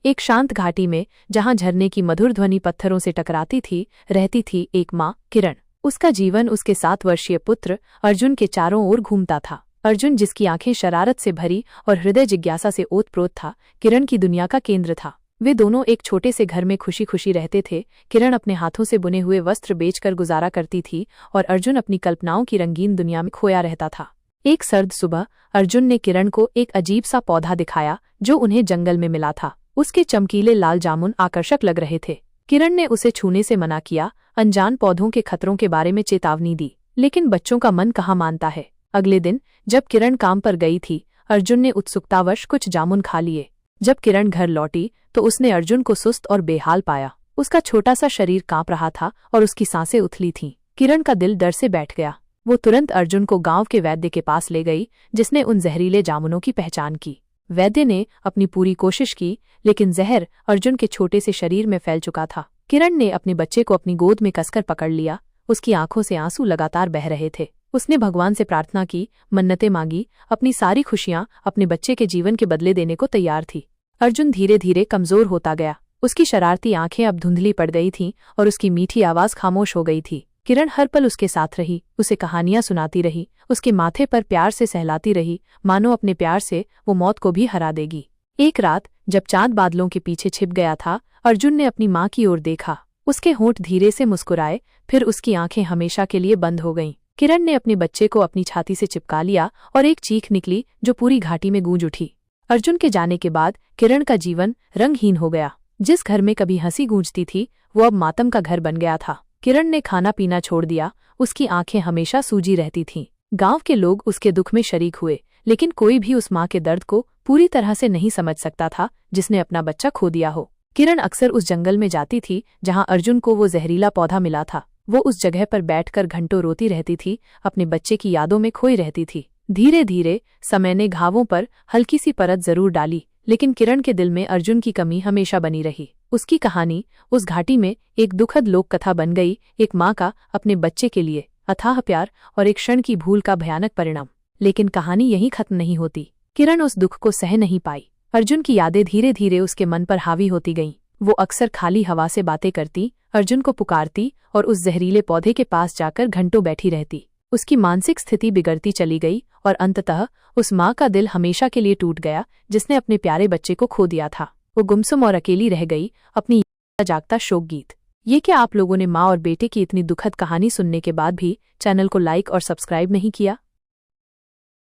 एक शांत घाटी में, जहां झरने की मधुर ध्वनि पत्थरों से टकराती थी, रहती थी एक माँ, किरण। उसका जीवन उसके 7 वर्षीय पुत्र अर्जुन के चारों ओर घूमता था। अर्जुन, जिसकी आंखें शरारत से भरी और हृदय जिज्ञासा से ओतप्रोत था, किरण की दुनिया का केंद्र था। वे दोनों एक छोटे से घर में खुशी खुशी रहते थे। किरण अपने हाथों से बुने हुए वस्त्र बेचकर गुजारा करती थी और अर्जुन अपनी कल्पनाओं की रंगीन दुनिया में खोया रहता था। एक सर्द सुबह अर्जुन ने किरण को एक अजीब सा पौधा दिखाया जो उन्हें जंगल में मिला था। उसके चमकीले लाल जामुन आकर्षक लग रहे थे। किरण ने उसे छूने से मना किया, अनजान पौधों के खतरों के बारे में चेतावनी दी, लेकिन बच्चों का मन कहाँ मानता है। अगले दिन जब किरण काम पर गई थी, अर्जुन ने उत्सुकतावश कुछ जामुन खा लिए। जब किरण घर लौटी तो उसने अर्जुन को सुस्त और बेहाल पाया। उसका छोटा सा शरीर कांप रहा था और उसकी सांसें उथली थीं। किरण का दिल डर से बैठ गया। वो तुरंत अर्जुन को गांव के वैद्य के पास ले गई, जिसने उन जहरीले जामुनों की पहचान की। वैद्य ने अपनी पूरी कोशिश की, लेकिन जहर अर्जुन के छोटे से शरीर में फैल चुका था। किरण ने अपने बच्चे को अपनी गोद में कसकर पकड़ लिया। उसकी आंखों से आंसू लगातार बह रहे थे। उसने भगवान से प्रार्थना की, मन्नतें मांगी, अपनी सारी खुशियां अपने बच्चे के जीवन के बदले देने को तैयार थी। अर्जुन धीरे धीरे कमजोर होता गया। उसकी शरारती आंखें अब धुंधली पड़ गई थीं और उसकी मीठी आवाज खामोश हो गई थी। किरण हर पल उसके साथ रही, उसे कहानियां सुनाती रही, उसके माथे पर प्यार से सहलाती रही, मानो अपने प्यार से वो मौत को भी हरा देगी। एक रात जब चांद बादलों के पीछे छिप गया था, अर्जुन ने अपनी माँ की ओर देखा। उसके होंठ धीरे से मुस्कुराए, फिर उसकी आंखें हमेशा के लिए बंद हो गईं। किरण ने अपने बच्चे को अपनी छाती से चिपका लिया और एक चीख निकली जो पूरी घाटी में गूंज उठी। अर्जुन के जाने के बाद किरण का जीवन रंगहीन हो गया। जिस घर में कभी हंसी गूंजती थी, वो अब मातम का घर बन गया था। किरण ने खाना पीना छोड़ दिया, उसकी आंखें हमेशा सूजी रहती थीं। गांव के लोग उसके दुख में शरीक हुए, लेकिन कोई भी उस माँ के दर्द को पूरी तरह से नहीं समझ सकता था जिसने अपना बच्चा खो दिया हो। किरण अक्सर उस जंगल में जाती थी जहां अर्जुन को वो जहरीला पौधा मिला था। वो उस जगह पर बैठकर घंटों रोती रहती थी, अपने बच्चे की यादों में खोई रहती थी। धीरे धीरे समय ने घावों पर हल्की सी परत जरूर डाली, लेकिन किरण के दिल में अर्जुन की कमी हमेशा बनी रही। उसकी कहानी उस घाटी में एक दुखद लोक कथा बन गई, एक माँ का अपने बच्चे के लिए अथाह प्यार और एक क्षण की भूल का भयानक परिणाम। लेकिन कहानी यहीं खत्म नहीं होती। किरण उस दुख को सह नहीं पाई। अर्जुन की यादें धीरे धीरे उसके मन पर हावी होती गईं। वो अक्सर खाली हवा से बातें करती, अर्जुन को पुकारती और उस जहरीले पौधे के पास जाकर घंटों बैठी रहती। उसकी मानसिक स्थिति बिगड़ती चली गई और अंततः उस माँ का दिल हमेशा के लिए टूट गया जिसने अपने प्यारे बच्चे को खो दिया था। वो गुमसुम और अकेली रह गई, अपनी जागता शोक गीत। ये क्या आप लोगों ने माँ और बेटे की इतनी दुखद कहानी सुनने के बाद भी चैनल को लाइक और सब्सक्राइब नहीं किया?